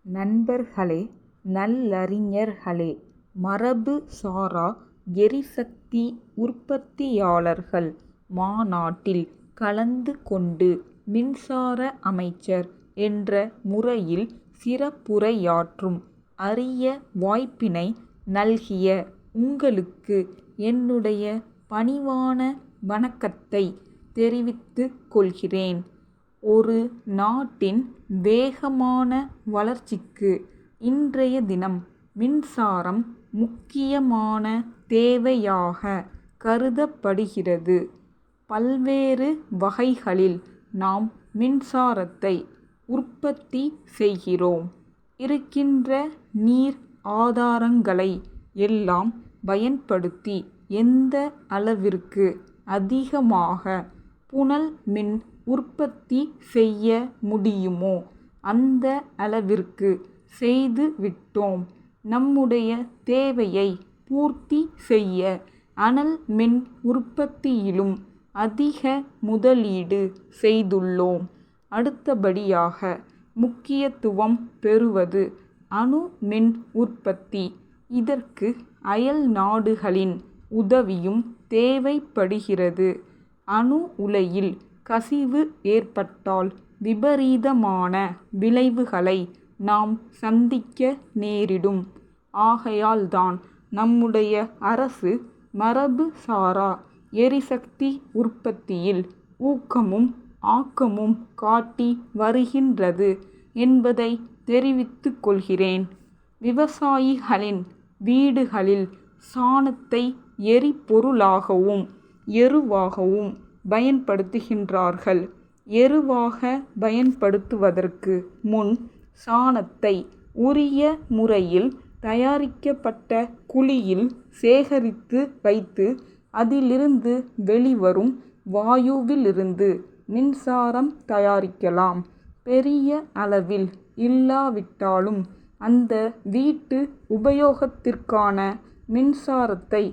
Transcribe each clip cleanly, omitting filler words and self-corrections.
நண்பர்களே, நல்லறிஞர்களே, மரபு சாரா எரிசக்தி உற்பத்தியாளர்கள் மாநாட்டில் கலந்து கொண்டு மின்சார அமைச்சர் என்ற முறையில் சிறப்புரையாற்றும் அரிய வாய்ப்பினை நல்கிய உங்களுக்கு என்னுடைய பணிவான வணக்கத்தை தெரிவித்துக் கொள்கிறேன். ஒரு நாட்டின் வேகமான வளர்ச்சிக்கு இன்றைய தினம் மின்சாரம் முக்கியமான தேவையாக கருதப்படுகிறது. பல்வேறு வகைகளில் நாம் மின்சாரத்தை உற்பத்தி செய்கிறோம். இருக்கின்ற நீர் ஆதாரங்களை எல்லாம் பயன்படுத்தி எந்த அளவிற்கு அதிகமாக புனல் மின் உற்பத்தி செய்ய முடியுமோ அந்த அளவிற்கு செய்து விட்டோம். நம்முடைய தேவையை பூர்த்தி செய்ய அனல் மின் உற்பத்தியிலும் அதிக முதலீடு செய்துள்ளோம். அடுத்தபடியாக முக்கியத்துவம் பெறுவது அணு மின் உற்பத்தி. இதற்கு அயல் நாடுகளின் உதவியும் தேவைப்படுகிறது. அணு உலையில் கசிவு ஏற்பட்டால் விபரீதமான விளைவுகளை நாம் சந்திக்க நேரிடும். ஆகையால்தான் நம்முடைய அரசு மரபு சாரா எரிசக்தி உற்பத்தியில் ஊக்கமும் ஆக்கமும் காட்டி வருகின்றது என்பதை தெரிவித்துக் கொள்கிறேன். விவசாயிகளின் வீடுகளில் சாணத்தை எரிபொருளாகவும் எருவாகவும் பயன்படுத்துகின்றார்கள். எருவாக பயன்படுத்துவதற்கு முன் சாணத்தை உரிய முறையில் தயாரிக்கப்பட்ட குழியில் சேகரித்து வைத்து அதிலிருந்து வெளிவரும் வாயுவிலிருந்து மின்சாரம் தயாரிக்கலாம். பெரிய அளவில் இல்லாவிட்டாலும் அந்த வீட்டு உபயோகத்திற்கான மின்சாரத்தை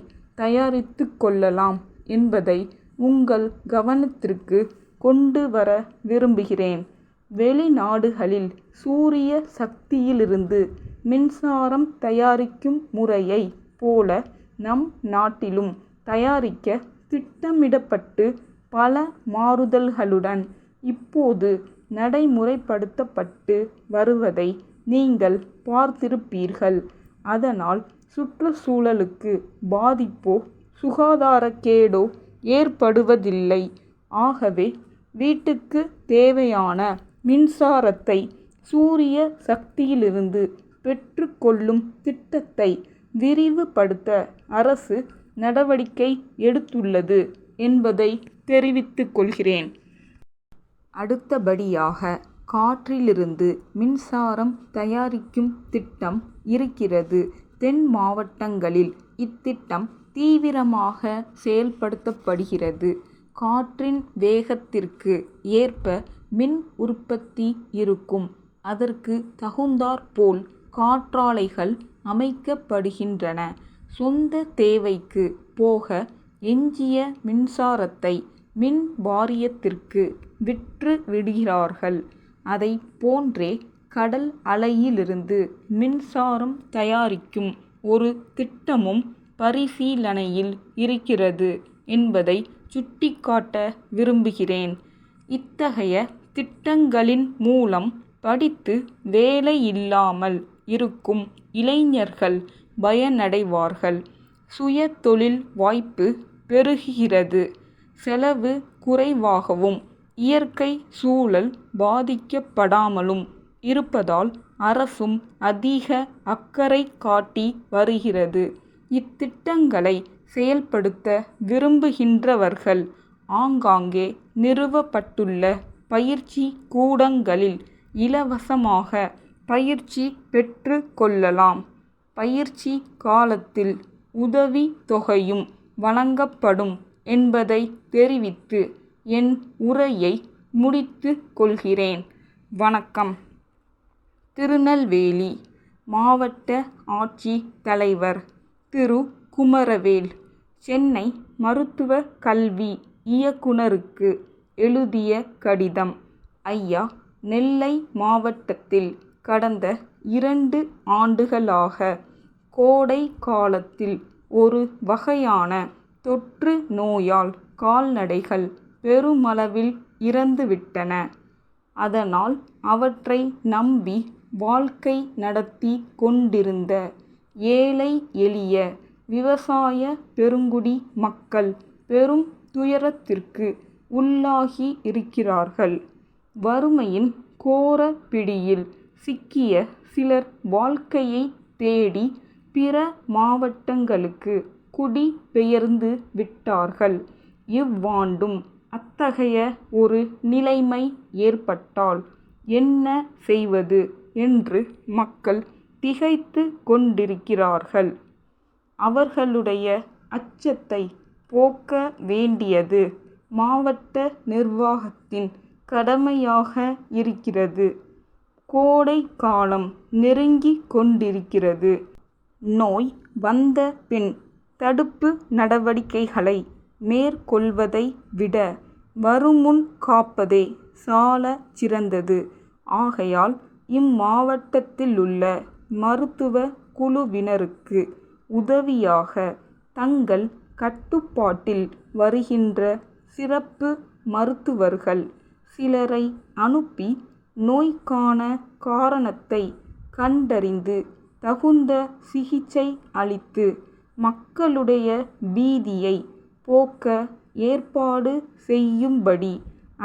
தயாரித்து கொள்ளலாம் என்பதை உங்கள் கவனத்திற்கு கொண்டு வர விரும்புகிறேன். வெளிநாடுகளில் சூரிய சக்தியிலிருந்து மின்சாரம் தயாரிக்கும் முறையை போல நம் நாட்டிலும் தயாரிக்க திட்டமிடப்பட்டு பல மாறுதல்களுடன் இப்போது நடைமுறைப்படுத்தப்பட்டு வருவதை நீங்கள் பார்த்திருப்பீர்கள். அதனால் சுற்றுச்சூழலுக்கு பாதிப்போ சுகாதாரக்கேடோ ஏற்படுவதில்லை. ஆகவே வீட்டுக்கு தேவையான மின்சாரத்தை சூரிய சக்தியிலிருந்து பெற்றுக்கொள்ளும் திட்டத்தை விரிவுபடுத்த அரசு நடவடிக்கை எடுத்துள்ளது என்பதை தெரிவித்துக் கொள்கிறேன். அடுத்தபடியாக காற்றிலிருந்து மின்சாரம் தயாரிக்கும் திட்டம் இருக்கிறது. தென் மாவட்டங்களில் இத்திட்டம் தீவிரமாக செயல்படுத்தப்படுகிறது. காற்றின் வேகத்திற்கு ஏற்ப மின் உற்பத்தி இருக்கும். அதற்கு தகுந்தாற்போல் காற்றாலைகள் அமைக்கப்படுகின்றன. சொந்த தேவைக்கு போக எஞ்சிய மின்சாரத்தை மின் வாரியத்திற்கு விற்று விடுகிறார்கள். அதை போன்றே கடல் அலையிலிருந்து மின்சாரம் தயாரிக்கும் ஒரு திட்டமும் பரிசீலனையில் இருக்கிறது என்பதை சுட்டிக்காட்ட விரும்புகிறேன். இத்தகைய திட்டங்களின் மூலம் படித்து வேலையில்லாமல் இருக்கும் இளைஞர்கள் பயனடைவார்கள். சுய தொழில் வாய்ப்பு பெருகுகிறது. செலவு குறைவாகவும் இயற்கை சூழல் பாதிக்கப்படாமலும் இருப்பதால் அரசும் அதிக அக்கறை காட்டி வருகிறது. இத்திட்டங்களை செயல்படுத்த விரும்புகின்றவர்கள் ஆங்காங்கே நிறுவப்பட்டுள்ள பயிற்சி கூடங்களில் இலவசமாக பயிற்சி பெற்று கொள்ளலாம். பயிற்சி காலத்தில் உதவி தொகையும் வழங்கப்படும் என்பதை தெரிவித்து என் உரையை முடித்துக் கொள்கிறேன். வணக்கம். திருநெல்வேலி மாவட்ட ஆட்சித் தலைவர் திரு. குமரவேல் சென்னை மருத்துவ கல்வி இயக்குனருக்கு எழுதிய கடிதம். ஐயா, நெல்லை மாவட்டத்தில் கடந்த 2 ஆண்டுகளாக கோடை காலத்தில் ஒரு வகையான தொற்று நோயால் கால்நடைகள் பெருமளவில் இறந்துவிட்டன. அதனால் அவற்றை நம்பி வாழ்க்கை நடத்தி கொண்டிருந்த ஏழை எளிய விவசாய பெருங்குடி மக்கள் பெரும் துயரத்திற்கு உள்ளாகி இருக்கிறார்கள். வறுமையின் கோர பிடியில் சிக்கிய சிலர் வாழ்க்கையை தேடி பிற மாவட்டங்களுக்கு குடி பெயர்ந்து விட்டார்கள். இவ்வாண்டும் அத்தகைய ஒரு நிலைமை ஏற்பட்டால் என்ன செய்வது என்று மக்கள் திகைத்து கொண்டிருக்கிறார்கள். அவர்களுடைய அச்சத்தை போக்க வேண்டியது மாவட்ட நிர்வாகத்தின் கடமையாக இருக்கிறது. கோடை காலம் நெருங்கிக் கொண்டிருக்கிறது. நோய் வந்த பின் தடுப்பு நடவடிக்கைகளை மேற்கொள்வதை விட வருமுன் காப்பதே சாலச் சிறந்தது. ஆகையால் இம்மாவட்டத்திலுள்ள மருத்துவ குழுவினருக்கு உதவியாக தங்கள் கட்டுப்பாட்டில் வருகின்ற சிறப்பு மருத்துவர்கள் சிலரை அனுப்பி நோய்க்கான காரணத்தை கண்டறிந்து தகுந்த சிகிச்சை அளித்து மக்களுடைய பீதியை போக்க ஏற்பாடு செய்யும்படி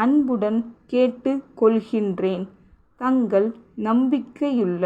அன்புடன் கேட்டுக் கொள்கின்றேன். தங்கள் நம்பிக்கையுள்ள